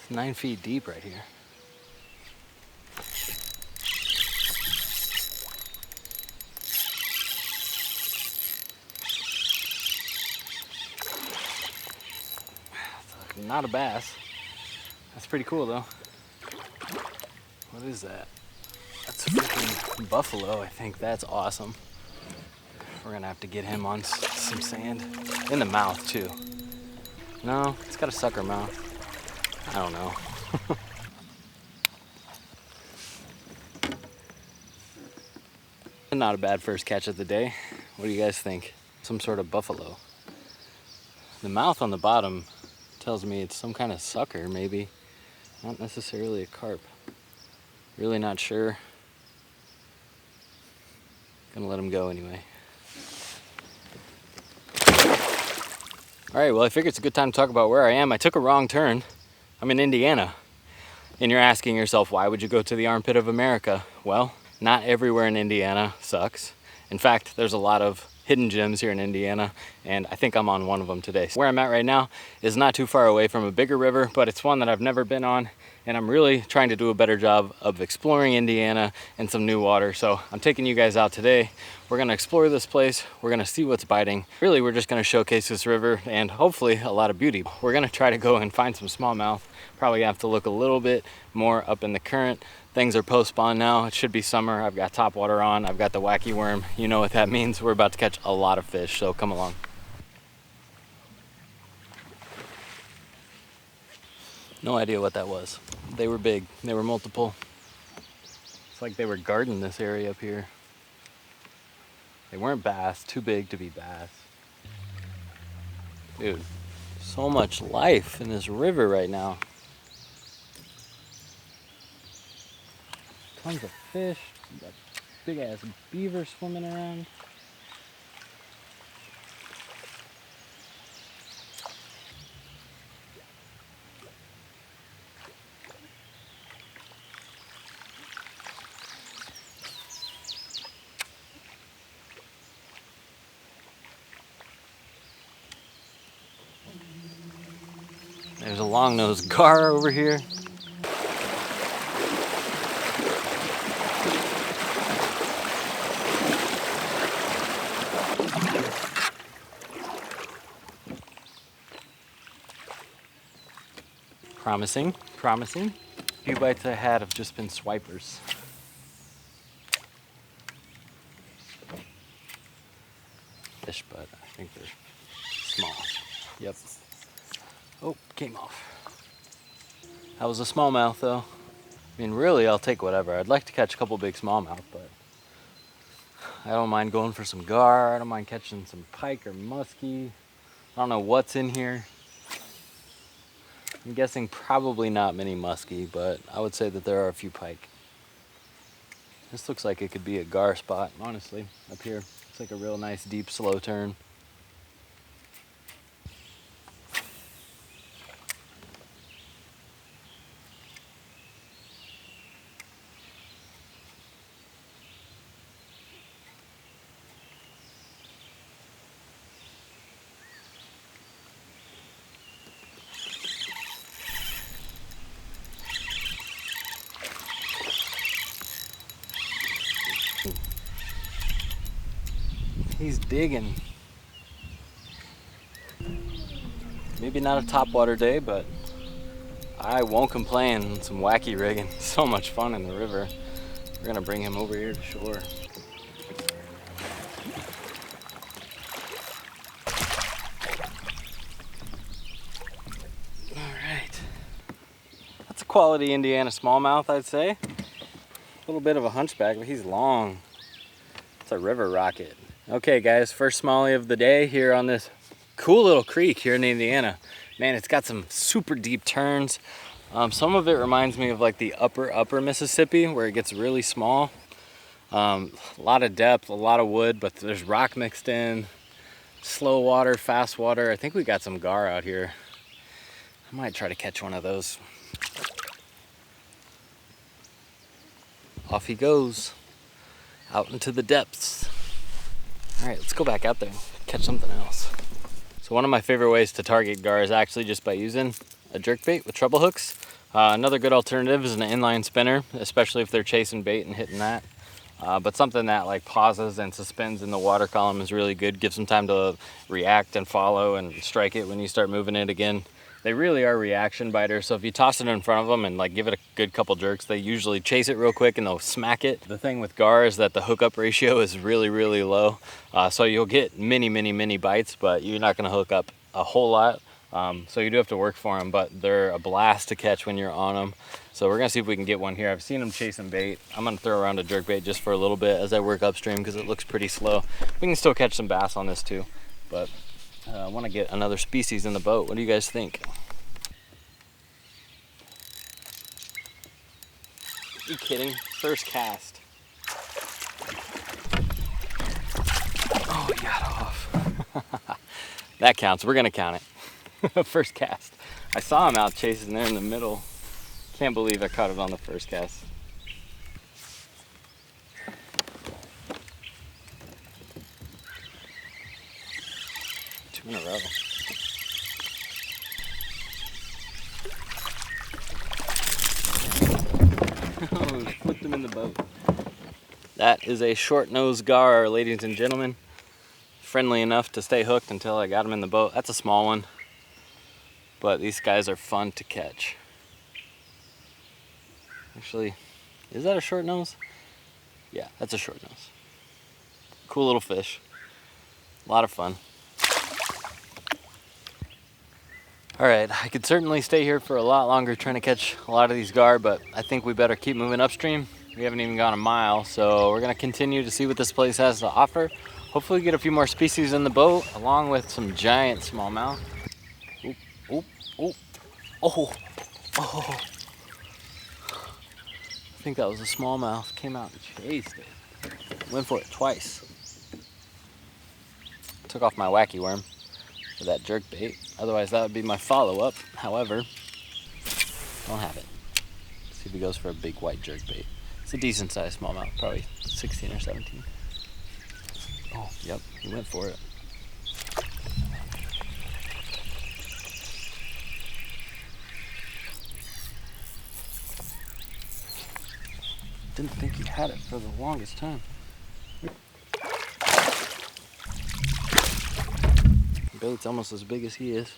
9 feet deep right here. Not a bass. That's pretty cool though. What is that? That's a freaking buffalo, I think. That's awesome. We're gonna have to get him on some sand. In the mouth too. No, it's got a sucker mouth. I don't know. Not a bad first catch of the day. What do you guys think? Some sort of buffalo. The mouth on the bottom tells me it's some kind of sucker, maybe. Not necessarily a carp. Really not sure. Gonna let him go anyway. All right, well, I figured it's a good time to talk about where I am. I took a wrong turn. I'm in Indiana. And you're asking yourself, why would you go to the armpit of America? Well, not everywhere in Indiana sucks. In fact, there's a lot of hidden gems here in Indiana, and I think I'm on one of them today. Where I'm at right now is not too far away from a bigger river, but it's one that I've never been on, and I'm really trying to do a better job of exploring Indiana and some new water. So I'm taking you guys out today. We're gonna explore this place. We're gonna see what's biting. Really, we're just gonna showcase this river and hopefully a lot of beauty. We're gonna try to go and find some smallmouth. Probably have to look a little bit more up in the current. Things are post-spawn now. It should be summer. I've got top water on. I've got the wacky worm. You know what that means. We're about to catch a lot of fish, so come along. No idea what that was. They were big. They were multiple. It's like they were guarding this area up here. They weren't bass. Too big to be bass. Dude, so much life in this river right now. Tons of fish. We got big ass beaver swimming around. There's a long-nosed gar over here. Promising, promising. A few bites I had have just been swipers. Fish, but I think they're small. Yep. Oh, came off. That was a smallmouth though. I mean, really, I'll take whatever. I'd like to catch a couple big smallmouth, but I don't mind going for some gar. I don't mind catching some pike or muskie. I don't know what's in here. I'm guessing probably not many muskie, but I would say that there are a few pike. This looks like it could be a gar spot, honestly, up here. It's like a real nice, deep, slow turn. He's digging. Maybe not a topwater day, but I won't complain. Some wacky rigging. So much fun in the river. We're gonna bring him over here to shore. All right. That's a quality Indiana smallmouth, I'd say. A little bit of a hunchback, but he's long. It's a river rocket. Okay guys, first smallie of the day here on this cool little creek here in Indiana. Man, it's got some super deep turns. Some of it reminds me of like the upper Mississippi where it gets really small. A lot of depth, a lot of wood, but there's rock mixed in. Slow water, fast water. I think we got some gar out here. I might try to catch one of those. Off he goes, out into the depths. All right, let's go back out there and catch something else. So one of my favorite ways to target gar is actually just by using a jerkbait with treble hooks. Another good alternative is an inline spinner, especially if they're chasing bait and hitting that. But something that like pauses and suspends in the water column is really good. Gives them time to react and follow and strike it when you start moving it again. They really are reaction biters, so if you toss it in front of them and like give it a good couple jerks, they usually chase it real quick and they'll smack it. The thing with gar is that the hookup ratio is really, really low. So you'll get many bites, but you're not gonna hook up a whole lot. So you do have to work for them, but they're a blast to catch when you're on them. So we're gonna see if we can get one here. I've seen them chasing bait. I'm gonna throw around a jerk bait just for a little bit as I work upstream because it looks pretty slow. We can still catch some bass on this too, but I want to get another species in the boat. What do you guys think? Are you kidding? First cast. Oh, he got off. That counts. We're gonna count it. First cast. I saw him out chasing there in the middle. Can't believe I caught it on the first cast. Two in a row. Oh, flipped him in the boat. That is a short-nosed gar, ladies and gentlemen. Friendly enough to stay hooked until I got him in the boat. That's a small one, but these guys are fun to catch. Actually, is that a short nose? Yeah, that's a short nose. Cool little fish. A lot of fun. All right, I could certainly stay here for a lot longer trying to catch a lot of these gar, but I think we better keep moving upstream. We haven't even gone a mile, so we're gonna continue to see what this place has to offer. Hopefully get a few more species in the boat, along with some giant smallmouth. Oop, oop, oop. Oh, oh. I think that was a smallmouth. Came out and chased it. Went for it twice. Took off my wacky worm for that jerk bait. Otherwise that would be my follow-up. However, don't have it. Let's see if he goes for a big white jerk bait. It's a decent sized smallmouth, probably 16 or 17. Oh, yep, he went for it. Didn't think he had it for the longest time. Bait's almost as big as he is.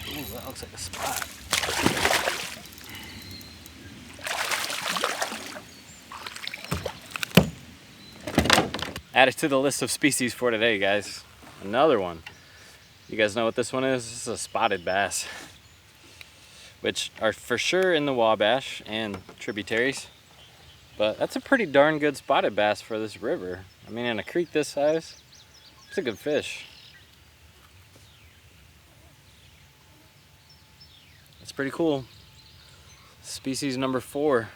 Ooh, that looks like a spot. Add it to the list of species for today, guys. Another one. You guys know what this one is? This is a spotted bass, which are for sure in the Wabash and tributaries. But that's a pretty darn good spotted bass for this river. I mean, in a creek this size, it's a good fish. It's pretty cool. Species number 4.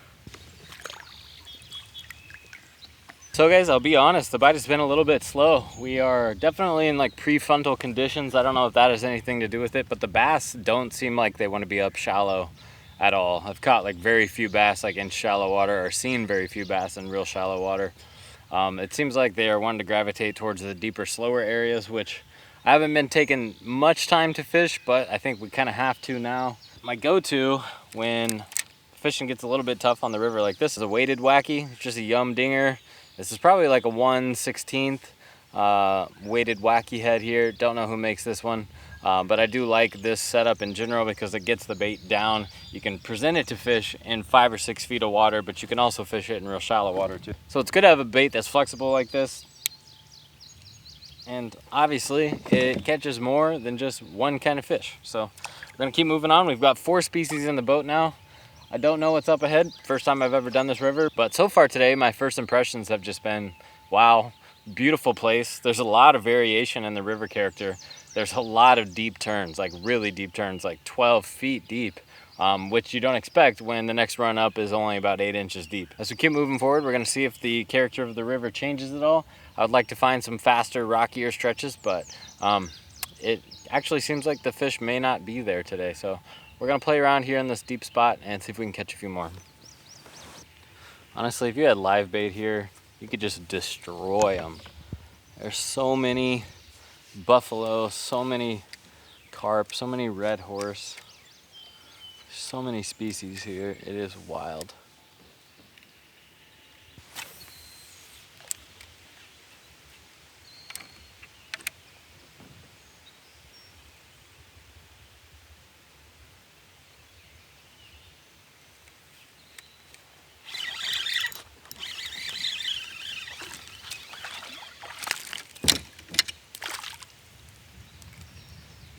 So guys, I'll be honest, the bite has been a little bit slow. We are definitely in like prefrontal conditions. I don't know if that has anything to do with it, but the bass don't seem like they want to be up shallow at all. I've caught like very few bass like in shallow water, or seen very few bass in real shallow water. It seems like they are wanting to gravitate towards the deeper, slower areas, which I haven't been taking much time to fish, but I think we kind of have to now. My go-to when fishing gets a little bit tough on the river like this is a weighted wacky. It's just a Yum Dinger. This is probably like a 1/16 weighted wacky head here. Don't know who makes this one, but I do like this setup in general because it gets the bait down. You can present it to fish in 5 or 6 feet of water, but you can also fish it in real shallow water too. So it's good to have a bait that's flexible like this. And obviously it catches more than just one kind of fish. So we're gonna keep moving on. We've got 4 species in the boat now. I don't know what's up ahead. First time I've ever done this river, but so far today, my first impressions have just been, wow, beautiful place. There's a lot of variation in the river character. There's a lot of deep turns, like really deep turns, like 12 feet deep, which you don't expect when the next run up is only about 8 inches deep. As we keep moving forward, we're gonna see if the character of the river changes at all. I would like to find some faster, rockier stretches, but it actually seems like the fish may not be there today. So we're gonna play around here in this deep spot and see if we can catch a few more. Honestly, if you had live bait here, you could just destroy them. There's so many buffalo, so many carp, so many red horse, so many species here. It is wild.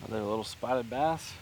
Another little spotted bass.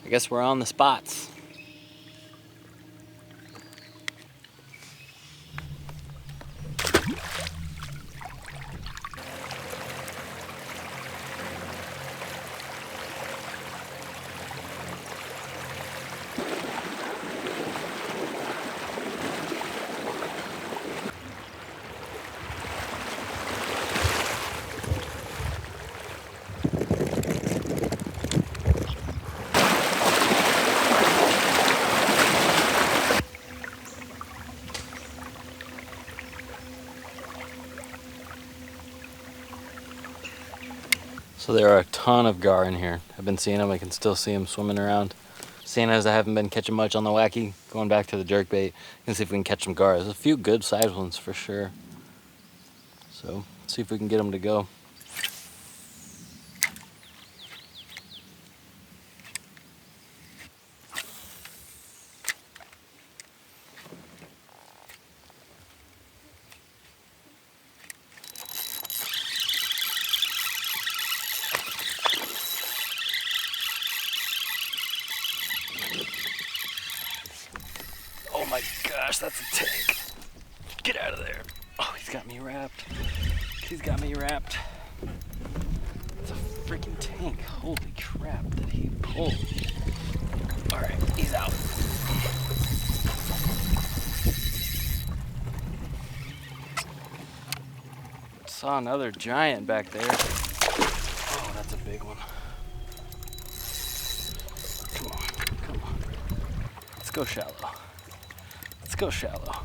I guess we're on the spots. So there are a ton of gar in here. I've been seeing them. I can still see them swimming around. Seeing as I haven't been catching much on the wacky, going back to the jerkbait and see if we can catch some gar. There's a few good sized ones for sure. So let's see if we can get them to go. Oh my gosh, that's a tank. Get out of there. Oh, he's got me wrapped. He's got me wrapped. It's a freaking tank. Holy crap, did he pull? All right, he's out. Saw another giant back there. Oh, that's a big one. Come on, come on. Let's go shallow. Let's go shallow.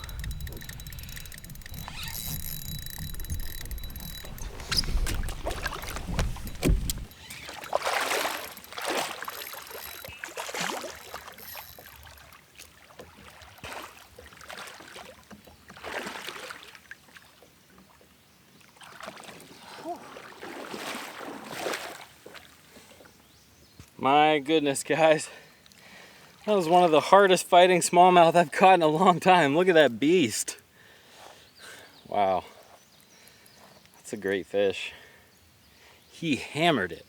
My goodness, guys. That was one of the hardest fighting smallmouth I've caught in a long time. Look at that beast. Wow. That's a great fish. He hammered it.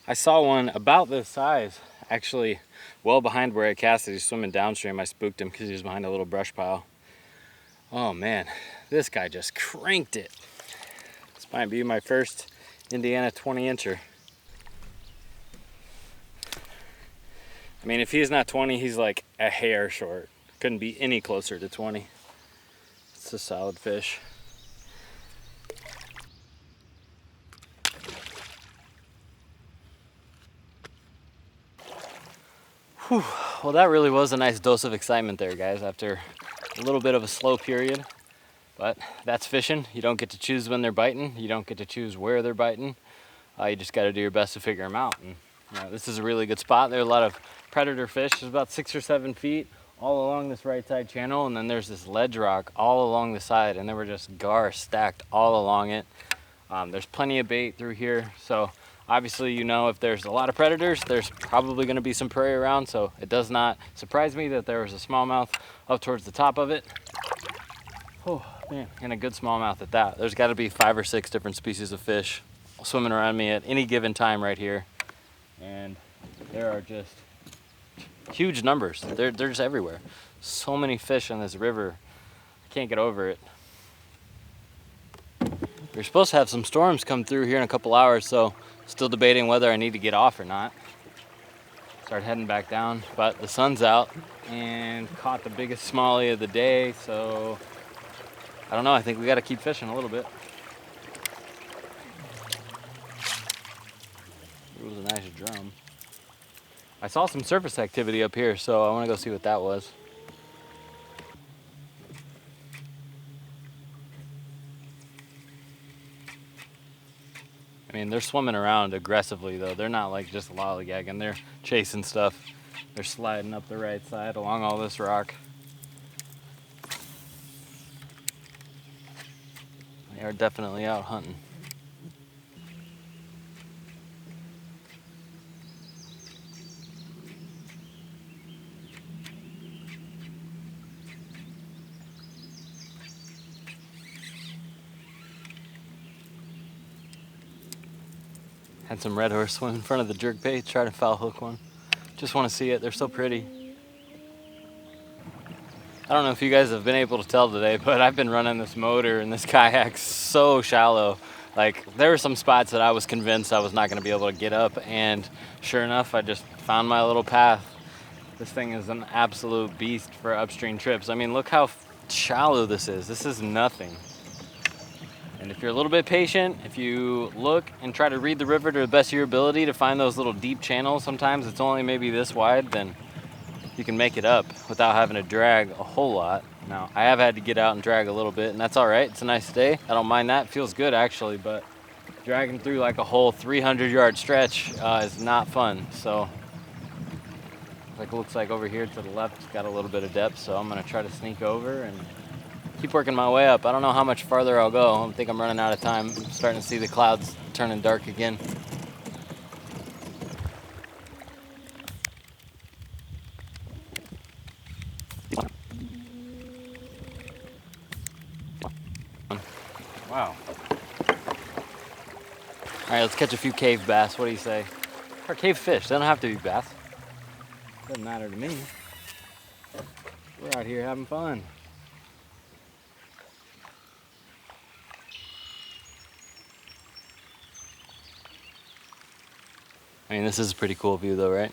I saw one about this size, actually well behind where I casted. He's swimming downstream. I spooked him because he was behind a little brush pile. Oh man, this guy just cranked it. This might be my first Indiana 20-incher. I mean, if he's not 20, he's like a hair short. Couldn't be any closer to 20. It's a solid fish. Whew. Well, that really was a nice dose of excitement there, guys, after a little bit of a slow period. But that's fishing. You don't get to choose when they're biting. You don't get to choose where they're biting. You just got to do your best to figure them out. And this is a really good spot. There are a lot of predator fish. There's about 6 or 7 feet all along this right side channel, and then there's this ledge rock all along the side, and there were just gar stacked all along it. There's plenty of bait through here, so obviously, if there's a lot of predators, there's probably going to be some prey around, so it does not surprise me that there was a smallmouth up towards the top of it. Oh man, and a good smallmouth at that. There's got to be 5 or 6 different species of fish swimming around me at any given time right here, and there are just huge numbers. They're just everywhere. So many fish in this river. I can't get over it. We're supposed to have some storms come through here in a couple hours, so still debating whether I need to get off or not. Start heading back down, but the sun's out and caught the biggest smallie of the day, so I don't know. I think we got to keep fishing a little bit. It was a nice drum. I saw some surface activity up here, so I want to go see what that was. I mean, they're swimming around aggressively, though. They're not like just lollygagging. They're chasing stuff. They're sliding up the right side along all this rock. They are definitely out hunting. Had some red horse swim in front of the jerkbait, try to foul hook one. Just want to see it. They're so pretty. I don't know if you guys have been able to tell today, but I've been running this motor and this kayak so shallow. Like, there were some spots that I was convinced I was not going to be able to get up, and sure enough, I just found my little path. This thing is an absolute beast for upstream trips. I mean, look how shallow this is. This is nothing. And if you're a little bit patient, if you look and try to read the river to the best of your ability to find those little deep channels, sometimes it's only maybe this wide, then you can make it up without having to drag a whole lot. Now, I have had to get out and drag a little bit, and that's all right. It's a nice day. I don't mind that. It feels good, actually, but dragging through like a whole 300-yard stretch is not fun. So, like, it looks like over here to the left, it's got a little bit of depth, so I'm going to try to sneak over and keep working my way up. I don't know how much farther I'll go. I think I'm running out of time. I'm starting to see the clouds turning dark again. Wow. All right, let's catch a few cave bass. What do you say? Or cave fish. They don't have to be bass. Doesn't matter to me. We're out here having fun. I mean, this is a pretty cool view though, right?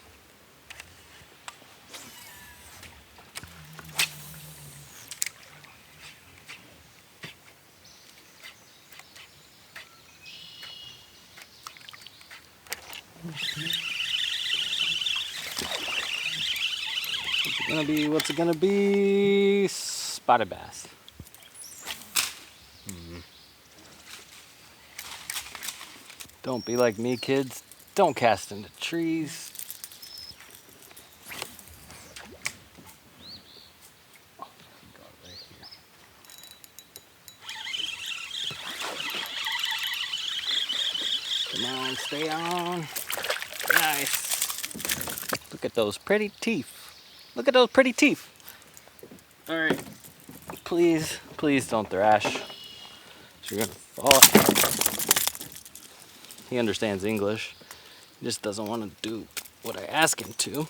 What's it gonna be? Spotted bass. Don't be like me, kids. Don't cast into trees. Come on, stay on. Nice. Look at those pretty teeth. Look at those pretty teeth. All right, please, please don't thrash. So you're gonna fall. He understands English. He just doesn't want to do what I ask him to.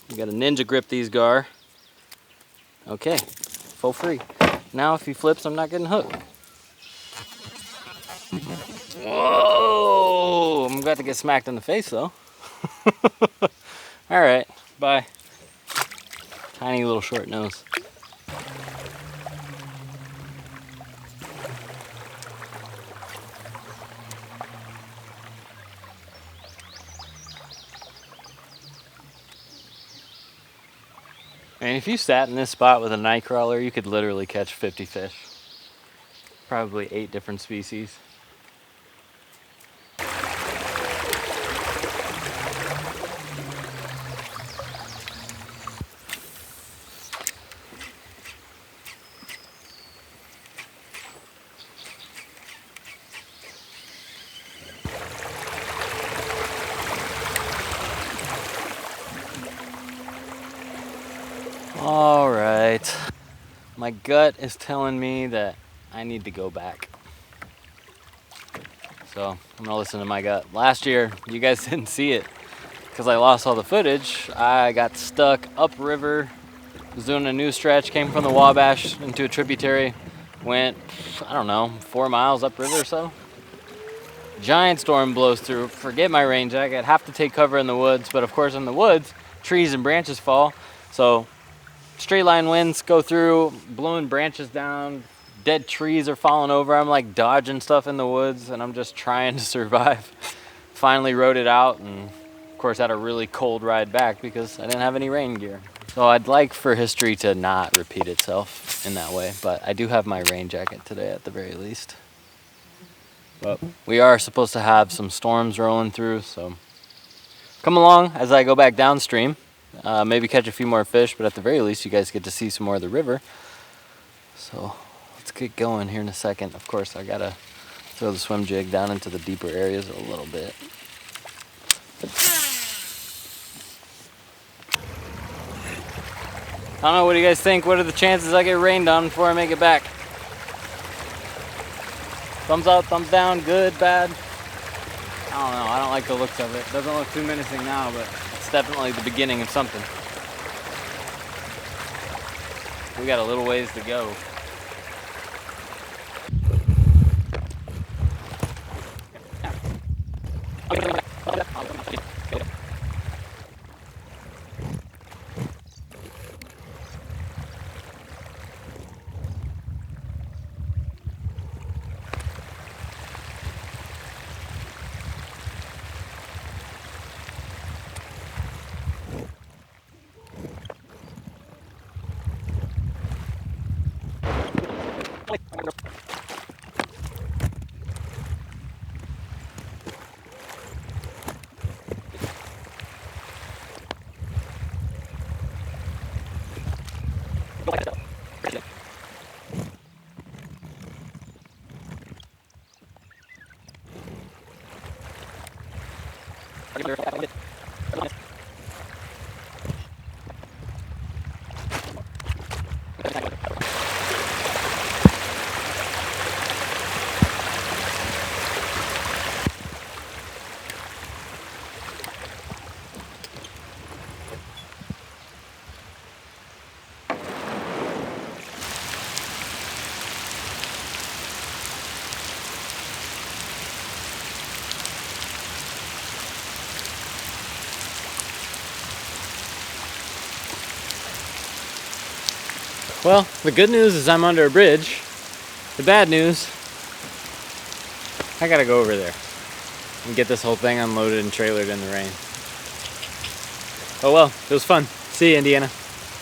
You gotta ninja grip these gar. Okay, full free. Now if he flips, I'm not getting hooked. Whoa! I'm about to get smacked in the face though. All right, bye. Tiny little short nose. And if you sat in this spot with a night crawler, you could literally catch 50 fish. Probably 8 different species. All right, my gut is telling me that I need to go back. So I'm gonna listen to my gut. Last year, you guys didn't see it because I lost all the footage. I got stuck upriver, was doing a new stretch, came from the Wabash into a tributary, went, I don't know, 4 miles upriver or so. Giant storm blows through, forget my rain jacket, have to take cover in the woods, but of course in the woods, trees and branches fall, so straight line winds go through, blowing branches down, dead trees are falling over. I'm like dodging stuff in the woods and I'm just trying to survive. Finally rode it out and of course had a really cold ride back because I didn't have any rain gear. So I'd like for history to not repeat itself in that way, but I do have my rain jacket today at the very least. But we are supposed to have some storms rolling through, so come along as I go back downstream. Maybe catch a few more fish, but at the very least you guys get to see some more of the river. So let's get going here in a second. Of course I gotta throw the swim jig down into the deeper areas a little bit. I don't know, what do you guys think? What are the chances I get rained on before I make it back? Thumbs up, thumbs down, good, bad? I don't know, I don't like the looks of it. Doesn't look too menacing now, but it's definitely the beginning of something. We got a little ways to go. Well, the good news is I'm under a bridge. The bad news, I gotta go over there and get this whole thing unloaded and trailered in the rain. Oh well, it was fun. See you, Indiana.